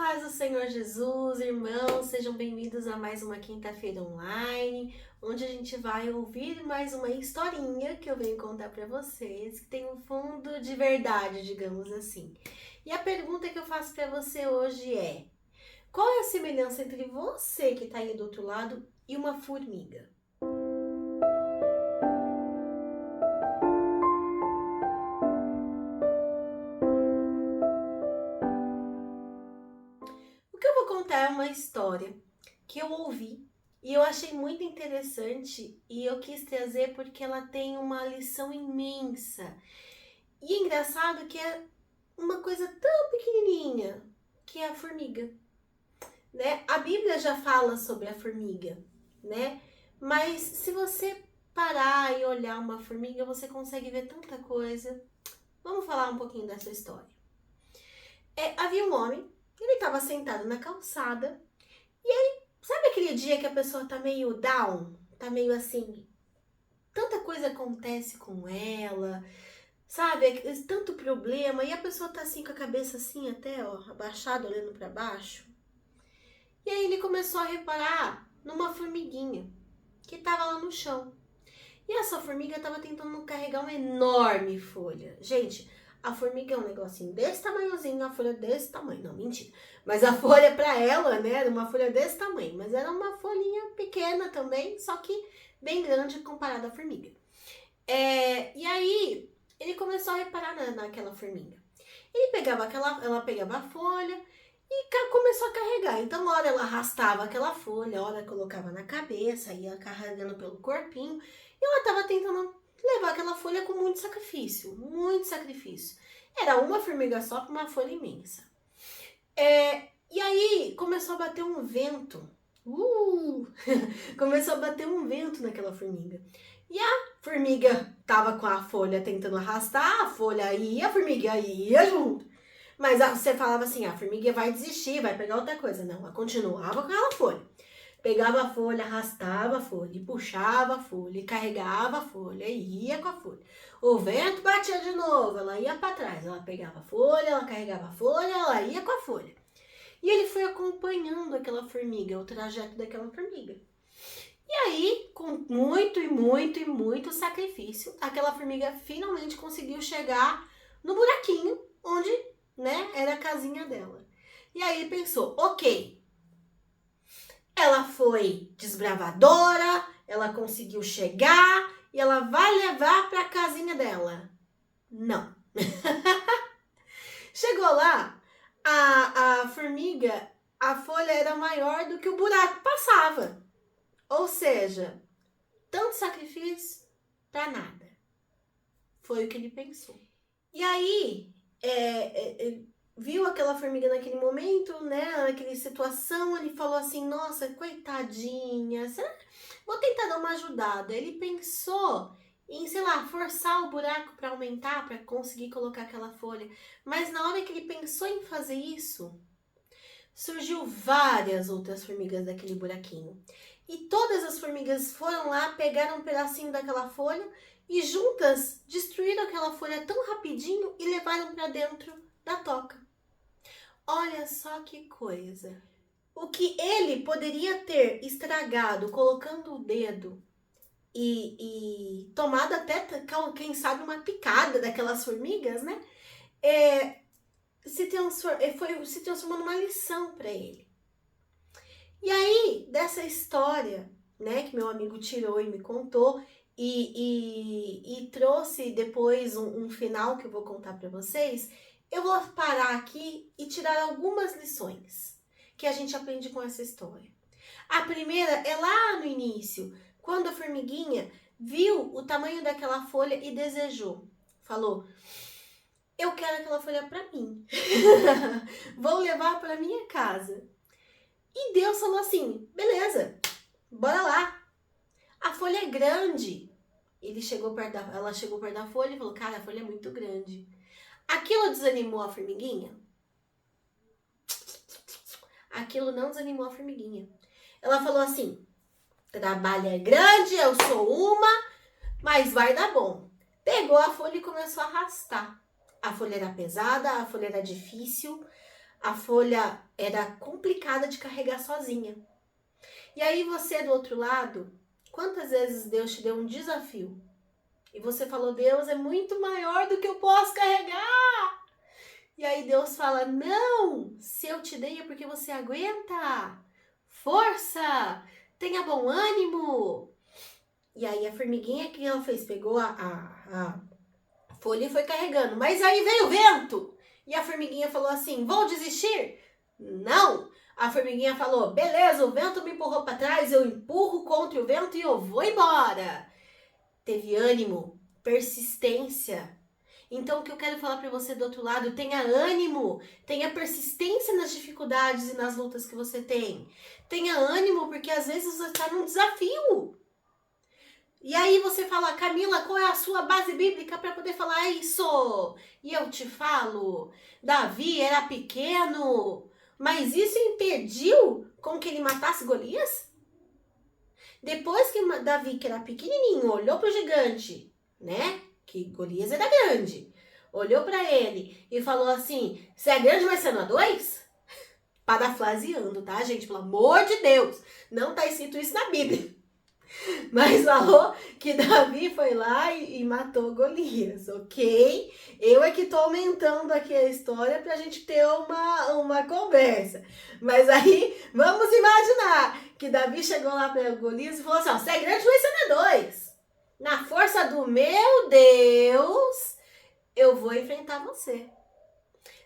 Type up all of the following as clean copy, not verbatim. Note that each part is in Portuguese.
paz do Senhor Jesus, irmãos, sejam bem-vindos a mais uma quinta-feira online, onde a gente vai ouvir mais uma historinha que eu venho contar para vocês, que tem um fundo de verdade, digamos assim. E a pergunta que eu faço para você hoje é: qual é a semelhança entre você que está aí do outro lado e uma formiga? O que eu vou contar é uma história que eu ouvi e eu achei muito interessante e eu quis trazer porque ela tem uma lição imensa. E é engraçado que é uma coisa tão pequenininha, que é a formiga, né? A Bíblia já fala sobre a formiga, né? Mas se você parar e olhar uma formiga, você consegue ver tanta coisa. Vamos falar um pouquinho dessa história. Havia um homem, ele estava sentado na calçada. Sabe aquele dia que a pessoa tá meio down? Tá meio assim, tanta coisa acontece com ela, sabe? Tanto problema, e a pessoa tá assim com a cabeça assim até, ó, abaixada, olhando para baixo. E aí ele começou a reparar numa formiguinha que tava lá no chão. E essa formiga tava tentando carregar uma enorme folha. Gente, a formiga é um negocinho desse tamanhozinho, a folha desse tamanho. Não, mentira. Mas a folha pra ela, né, era uma folha desse tamanho. Mas era uma folhinha pequena também, só que bem grande comparada à formiga. E aí, ele começou a reparar naquela formiga. Ela pegava a folha e começou a carregar. Então, uma hora ela arrastava aquela folha, a hora ela colocava na cabeça, ia carregando pelo corpinho. E ela estava tentando levar aquela folha com muito sacrifício, muito sacrifício. Era uma formiga só para uma folha imensa. E aí começou a bater um vento. Começou a bater um vento naquela formiga. E a formiga tava com a folha tentando arrastar, a folha ia, a formiga ia junto. Mas você falava assim, a formiga vai desistir, vai pegar outra coisa. Não, ela continuava com aquela folha. Pegava a folha, arrastava a folha, e puxava a folha, e carregava a folha, e ia com a folha. O vento batia de novo, ela ia para trás. Ela pegava a folha, ela carregava a folha, ela ia com a folha. E ele foi acompanhando aquela formiga, o trajeto daquela formiga. E aí, com muito e muito e muito sacrifício, aquela formiga finalmente conseguiu chegar no buraquinho onde, né, era a casinha dela. E aí ele pensou, ok, ela foi desbravadora, ela conseguiu chegar e ela vai levar para a casinha dela. Não. Chegou lá, a formiga, a folha era maior do que o buraco passava. Ou seja, tanto sacrifício para nada. Foi o que ele pensou. E aí, viu aquela formiga naquele momento, né, naquela situação, ele falou assim, nossa, coitadinha, vou tentar dar uma ajudada. Ele pensou em, sei lá, forçar o buraco para aumentar, para conseguir colocar aquela folha. Mas na hora que ele pensou em fazer isso, surgiu várias outras formigas daquele buraquinho. E todas as formigas foram lá, pegaram um pedacinho daquela folha e juntas destruíram aquela folha tão rapidinho e levaram para dentro da toca. Olha só que coisa. O que ele poderia ter estragado colocando o dedo e tomado até, quem sabe, uma picada daquelas formigas, né? Se transformou numa lição para ele. E aí, dessa história, né, que meu amigo tirou e me contou, e trouxe depois um final que eu vou contar para vocês, eu vou parar aqui e tirar algumas lições que a gente aprende com essa história. A primeira é lá no início, quando a formiguinha viu o tamanho daquela folha e desejou. Falou, eu quero aquela folha para mim. Vou levar para minha casa. E Deus falou assim, beleza, bora lá. A folha é grande. Ela chegou perto da folha e falou, cara, a folha é muito grande. Aquilo desanimou a formiguinha? Aquilo não desanimou a formiguinha. Ela falou assim, trabalho é grande, eu sou uma, mas vai dar bom. Pegou a folha e começou a arrastar. A folha era pesada, a folha era difícil, A folha era complicada de carregar sozinha. E aí você do outro lado, quantas vezes Deus te deu um desafio? E você falou, Deus é muito maior do que eu posso carregar. E aí Deus fala, não, se eu te dei é porque você aguenta. Força, tenha bom ânimo. E aí a formiguinha, o que ela fez? Pegou a folha e foi carregando. Mas aí veio o vento. E a formiguinha falou assim, vou desistir? Não. A formiguinha falou, beleza, o vento me empurrou para trás, eu empurro contra o vento e eu vou embora. Teve ânimo, persistência. Então, o que eu quero falar para você do outro lado, tenha ânimo, tenha persistência nas dificuldades e nas lutas que você tem. Tenha ânimo, porque às vezes você está num desafio. E aí você fala, Camila, qual é a sua base bíblica para poder falar isso? E eu te falo, Davi era pequeno, mas isso impediu com que ele matasse Golias? Depois que Davi, que era pequenininho, olhou para o gigante, né? Que Golias era grande, olhou para ele e falou assim, você é grande, mas você não é dois? Parafraseando, tá, gente? Pelo amor de Deus, não tá escrito isso na Bíblia. Mas falou que Davi foi lá e matou Golias, ok? Eu é que tô aumentando aqui a história pra gente ter uma conversa. Mas aí, vamos imaginar que Davi chegou lá pra Golias e falou assim, ó, você é grande, mas você não é dois. Na força do meu Deus, eu vou enfrentar você.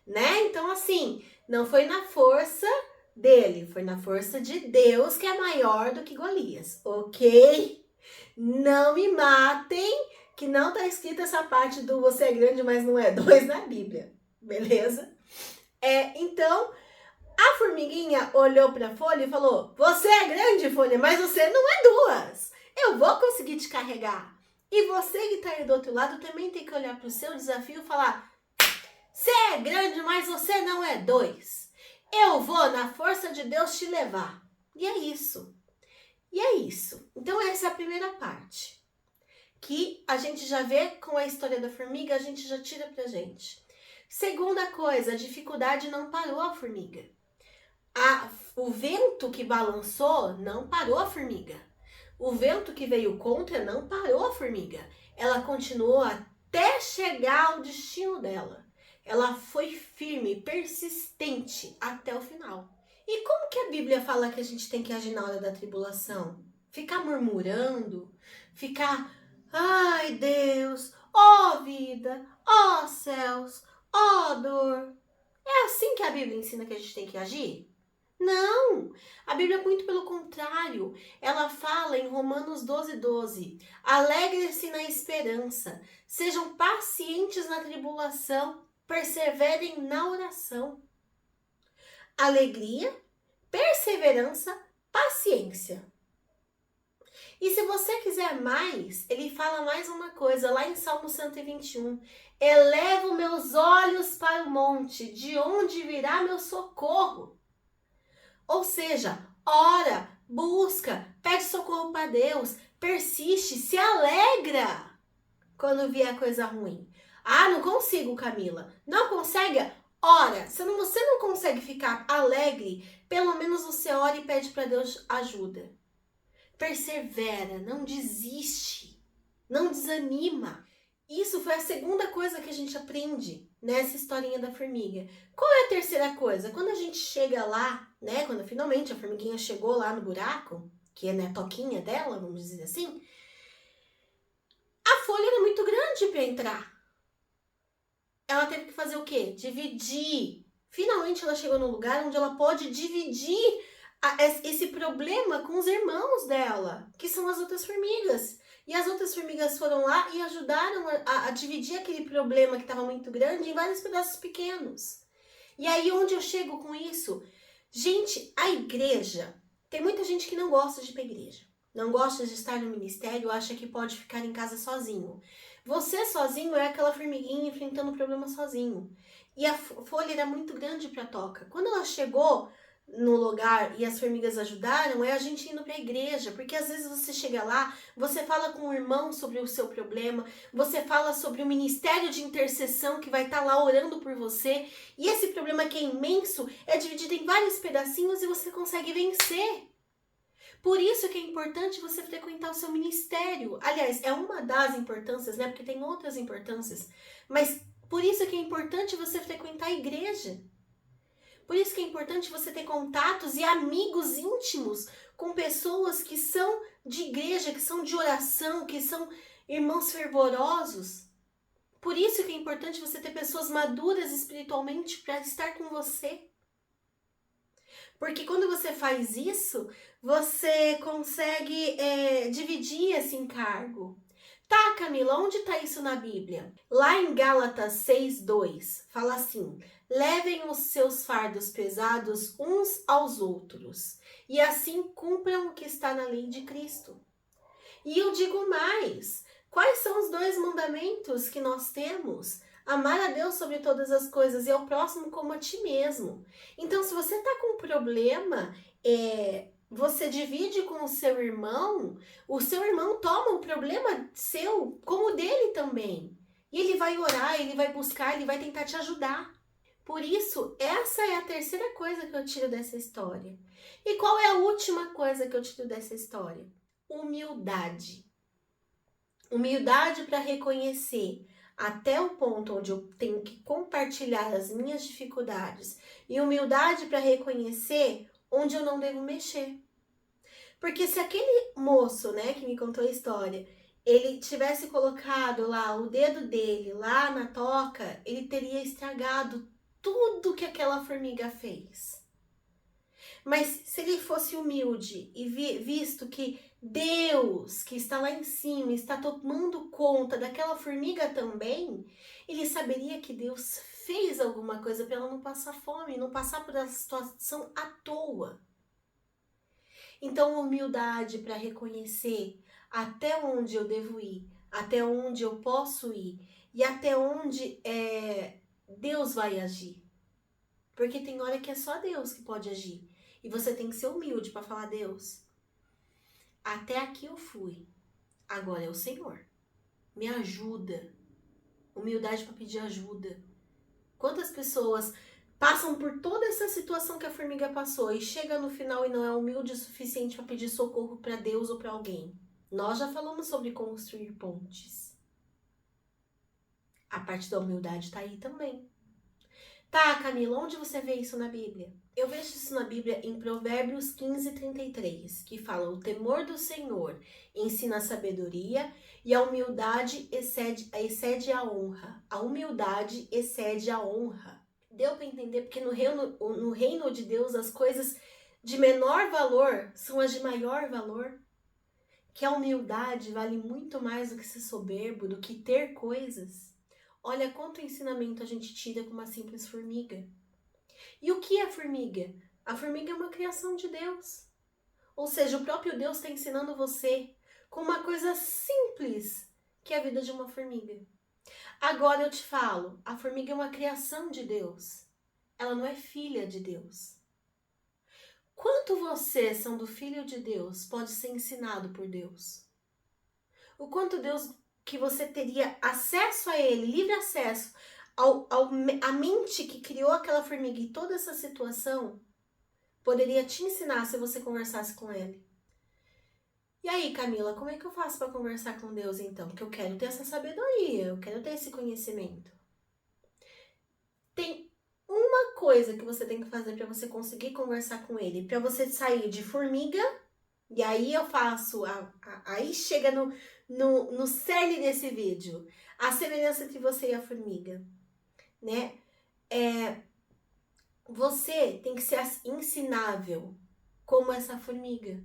Né? Então, assim, não foi na força dele, foi na força de Deus que é maior do que Golias, ok? Não me matem, que não tá escrita essa parte do você é grande, mas não é dois na Bíblia, beleza? Então, a formiguinha olhou pra folha e falou, você é grande, folha, mas você não é duas, eu vou conseguir te carregar. E você que tá aí do outro lado também tem que olhar pro seu desafio e falar, você é grande, mas você não é dois. Eu vou na força de Deus te levar. E é isso. E é isso. Então essa é a primeira parte. Que a gente já vê com a história da formiga, a gente já tira pra gente. Segunda coisa, a dificuldade não parou a formiga. O vento que balançou não parou a formiga. O vento que veio contra não parou a formiga. Ela continuou até chegar ao destino dela. Ela foi firme, persistente até o final. E como que a Bíblia fala que a gente tem que agir na hora da tribulação? Ficar murmurando? Ficar, ai Deus, ó vida, ó céus, ó dor. É assim que a Bíblia ensina que a gente tem que agir? Não, a Bíblia é muito pelo contrário. Ela fala em Romanos 12:12, alegrem-se na esperança, sejam pacientes na tribulação, perseverem na oração. Alegria, perseverança, paciência. E se você quiser mais, ele fala mais uma coisa, lá em Salmo 121. Elevo meus olhos para o monte, de onde virá meu socorro? Ou seja, ora, busca, pede socorro para Deus, persiste, se alegra quando vier coisa ruim. Ah, não consigo, Camila. Não consegue? Ora, se você não consegue ficar alegre, pelo menos você ora e pede para Deus ajuda. Persevera, não desiste, não desanima. Isso foi a segunda coisa que a gente aprende nessa historinha da formiga. Qual é a terceira coisa? Quando a gente chega lá, né? Quando finalmente a formiguinha chegou lá no buraco, que é na toquinha dela, vamos dizer assim, a folha era muito grande para entrar. Ela teve que fazer o quê? Dividir. Finalmente ela chegou num lugar onde ela pode dividir esse problema com os irmãos dela, que são as outras formigas. E as outras formigas foram lá e ajudaram a dividir aquele problema que estava muito grande em vários pedaços pequenos. E aí onde eu chego com isso? Gente, a igreja, tem muita gente que não gosta de ir para a igreja. Não gosta de estar no ministério, acha que pode ficar em casa sozinho. Você sozinho é aquela formiguinha enfrentando o problema sozinho. E a folha era muito grande para a toca. Quando ela chegou no lugar e as formigas ajudaram é a gente indo para a igreja, porque às vezes você chega lá, você fala com o irmão sobre o seu problema, você fala sobre o ministério de intercessão que vai estar lá orando por você, e esse problema que é imenso é dividido em vários pedacinhos e você consegue vencer. Por isso que é importante você frequentar o seu ministério. Aliás, é uma das importâncias, né? Porque tem outras importâncias, mas por isso que é importante você frequentar a igreja. Por isso que é importante você ter contatos e amigos íntimos com pessoas que são de igreja, que são de oração, que são irmãos fervorosos. Por isso que é importante você ter pessoas maduras espiritualmente para estar com você. Porque quando você faz isso, você consegue dividir esse encargo. Tá, Camila, onde está isso na Bíblia? Lá em Gálatas 6:2, fala assim: levem os seus fardos pesados uns aos outros, e assim cumpram o que está na lei de Cristo. E eu digo mais: quais são os 2 mandamentos que nós temos? Amar a Deus sobre todas as coisas e ao próximo como a ti mesmo. Então, se você está com um problema, você divide com o seu irmão toma o problema seu como o dele também. E ele vai orar, ele vai buscar, ele vai tentar te ajudar. Por isso, essa é a terceira coisa que eu tiro dessa história. E qual é a última coisa que eu tiro dessa história? Humildade. Humildade para reconhecer até o ponto onde eu tenho que compartilhar as minhas dificuldades. E humildade para reconhecer onde eu não devo mexer. Porque se aquele moço, né, que me contou a história, ele tivesse colocado lá o dedo dele lá na toca, ele teria estragado tudo que aquela formiga fez. Mas se ele fosse humilde e visto que Deus, que está lá em cima, está tomando conta daquela formiga também, ele saberia que Deus fez alguma coisa para ela não passar fome, não passar por essa situação à toa. Então, humildade para reconhecer até onde eu devo ir, até onde eu posso ir e até onde Deus vai agir. Porque tem hora que é só Deus que pode agir. E você tem que ser humilde para falar: Deus, até aqui eu fui, agora é o Senhor. Me ajuda. Humildade para pedir ajuda. Quantas pessoas passam por toda essa situação que a formiga passou e chega no final e não é humilde o suficiente para pedir socorro para Deus ou para alguém? Nós já falamos sobre construir pontes. A parte da humildade está aí também. Tá, Camila, onde você vê isso na Bíblia? Eu vejo isso na Bíblia em Provérbios 15:33, que fala: o temor do Senhor ensina a sabedoria e a humildade excede a honra. A humildade excede a honra. Deu para entender? Porque no reino de Deus as coisas de menor valor são as de maior valor. Que a humildade vale muito mais do que ser soberbo, do que ter coisas. Olha quanto ensinamento a gente tira com uma simples formiga. E o que é a formiga? A formiga é uma criação de Deus. Ou seja, o próprio Deus está ensinando você com uma coisa simples, que é a vida de uma formiga. Agora eu te falo, a formiga é uma criação de Deus. Ela não é filha de Deus. Quanto você, sendo filho de Deus, pode ser ensinado por Deus? O quanto Deus que você teria acesso a Ele, livre acesso à mente que criou aquela formiga e toda essa situação, poderia te ensinar se você conversasse com Ele. E aí, Camila, como é que eu faço para conversar com Deus então? Porque eu quero ter essa sabedoria, eu quero ter esse conhecimento. Tem uma coisa que você tem que fazer para você conseguir conversar com Ele, para você sair de formiga, e aí eu faço, aí chega no cerne desse vídeo, a semelhança entre você e a formiga, né? Você tem que ser ensinável como essa formiga.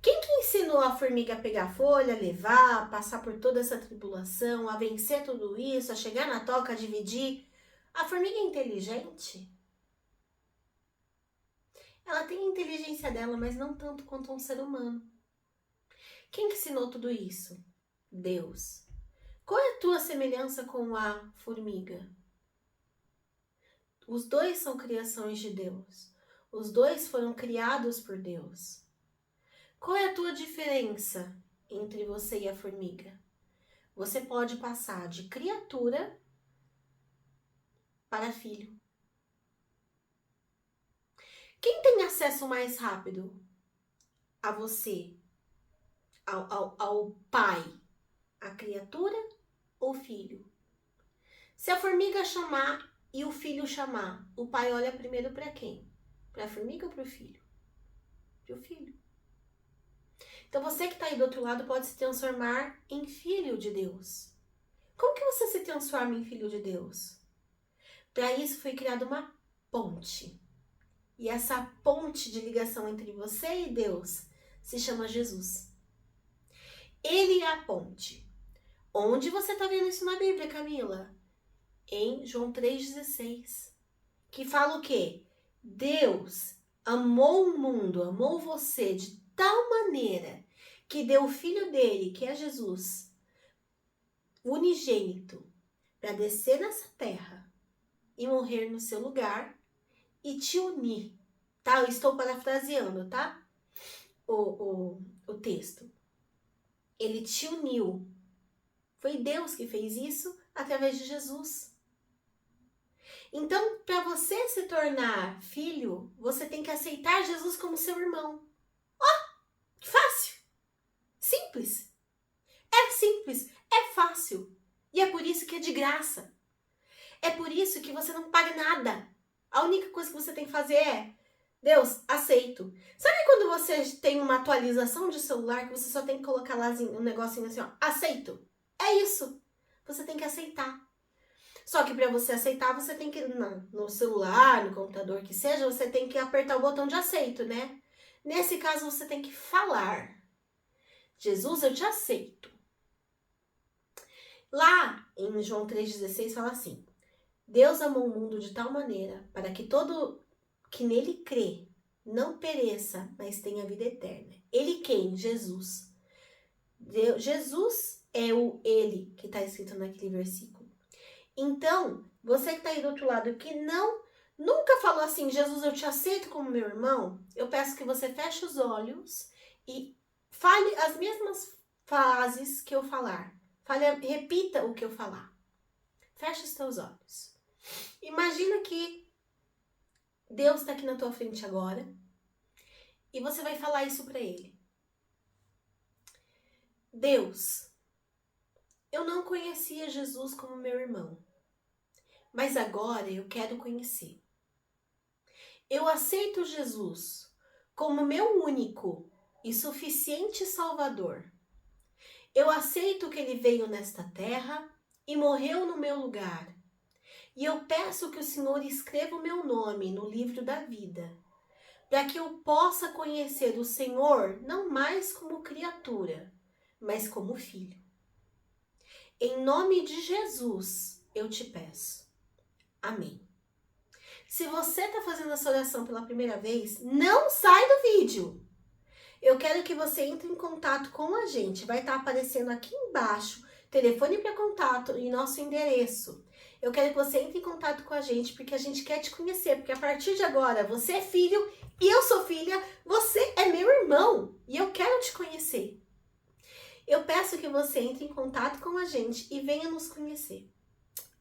Quem que ensinou a formiga a pegar folha, levar, a passar por toda essa tribulação, a vencer tudo isso, a chegar na toca, a dividir? A formiga é inteligente? Ela tem a inteligência dela, mas não tanto quanto um ser humano. Quem que ensinou tudo isso? Deus. Qual é a tua semelhança com a formiga? Os dois são criações de Deus. Os dois foram criados por Deus. Qual é a tua diferença entre você e a formiga? Você pode passar de criatura para filho. Quem tem acesso mais rápido a você, ao pai, a criatura ou filho? Se a formiga chamar e o filho chamar, o pai olha primeiro para quem? Para a formiga ou para o filho? Para o filho. Então você que está aí do outro lado pode se transformar em filho de Deus. Como que você se transforma em filho de Deus? Para isso foi criada uma ponte. E essa ponte de ligação entre você e Deus se chama Jesus. Ele é a ponte. Onde você está vendo isso na Bíblia, Camila? Em João 3,16. Que fala o quê? Deus amou o mundo, amou você de tal maneira que deu o Filho dele, que é Jesus, unigênito, para descer nessa terra e morrer no seu lugar e te unir, tá? Eu estou parafraseando, tá? O texto. Ele te uniu. Foi Deus que fez isso através de Jesus. Então, para você se tornar filho, você tem que aceitar Jesus como seu irmão. Que fácil! Simples! É simples, é fácil. E é por isso que é de graça. É por isso que você não paga nada. A única coisa que você tem que fazer é: Deus, aceito. Sabe quando você tem uma atualização de celular que você só tem que colocar lá um negocinho assim, ó, aceito? É isso. Você tem que aceitar. Só que para você aceitar, você tem que, no celular, no computador que seja, você tem que apertar o botão de aceito, né? Nesse caso, você tem que falar: Jesus, eu te aceito. Lá em João 3,16 fala assim: Deus amou o mundo de tal maneira para que todo que nele crê não pereça, mas tenha vida eterna. Ele quem? Jesus. Jesus é o ele que está escrito naquele versículo. Então, você que está aí do outro lado que nunca falou assim: Jesus, eu te aceito como meu irmão, eu peço que você feche os olhos e fale as mesmas frases que eu falar. Repita o que eu falar. Feche os teus olhos. Imagina que Deus está aqui na tua frente agora e você vai falar isso para ele. Deus, eu não conhecia Jesus como meu irmão, mas agora eu quero conhecer. Eu aceito Jesus como meu único e suficiente Salvador. Eu aceito que ele veio nesta terra e morreu no meu lugar. E eu peço que o Senhor escreva o meu nome no livro da vida, para que eu possa conhecer o Senhor não mais como criatura, mas como filho. Em nome de Jesus, eu te peço. Amém. Se você está fazendo essa oração pela primeira vez, não sai do vídeo. Eu quero que você entre em contato com a gente. Vai estar aparecendo aqui embaixo telefone para contato e nosso endereço. Eu quero que você entre em contato com a gente, porque a gente quer te conhecer. Porque a partir de agora, você é filho e eu sou filha. Você é meu irmão e eu quero te conhecer. Eu peço que você entre em contato com a gente e venha nos conhecer.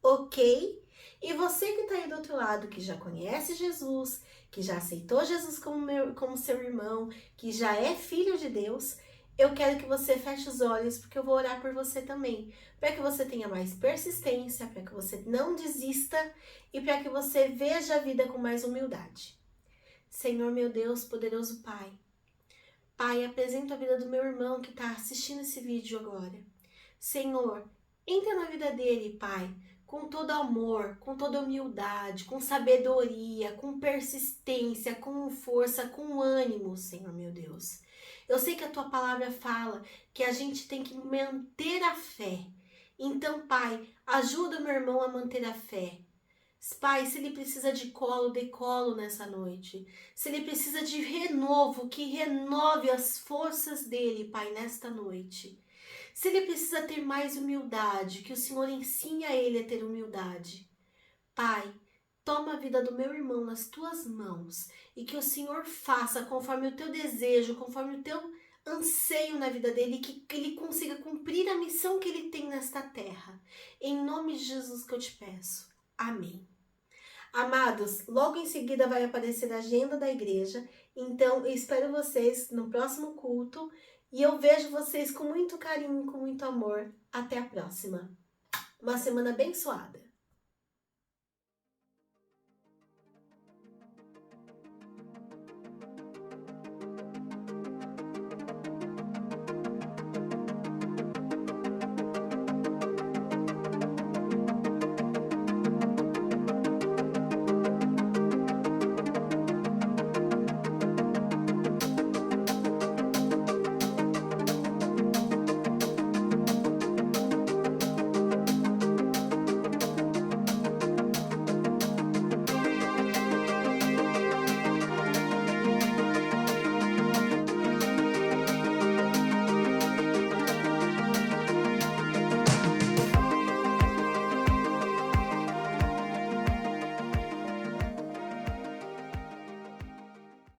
Ok? E você que está aí do outro lado, que já conhece Jesus, que já aceitou Jesus como seu irmão, que já é filho de Deus, eu quero que você feche os olhos, porque eu vou orar por você também, para que você tenha mais persistência, para que você não desista e para que você veja a vida com mais humildade. Senhor, meu Deus, poderoso Pai. Pai, apresento a vida do meu irmão que está assistindo esse vídeo agora. Senhor, entra na vida dele, Pai, com todo amor, com toda humildade, com sabedoria, com persistência, com força, com ânimo, Senhor meu Deus. Eu sei que a tua palavra fala que a gente tem que manter a fé. Então, Pai, ajuda o meu irmão a manter a fé. Pai, se ele precisa de colo, dê colo nessa noite. Se ele precisa de renovo, que renove as forças dele, Pai, nesta noite. Se ele precisa ter mais humildade, que o Senhor ensine a ele a ter humildade. Pai, toma a vida do meu irmão nas tuas mãos e que o Senhor faça conforme o teu desejo, conforme o teu anseio na vida dele, que ele consiga cumprir a missão que ele tem nesta terra. Em nome de Jesus que eu te peço. Amém. Amados, logo em seguida vai aparecer a agenda da igreja, então eu espero vocês no próximo culto e eu vejo vocês com muito carinho, com muito amor. Até a próxima. Uma semana abençoada.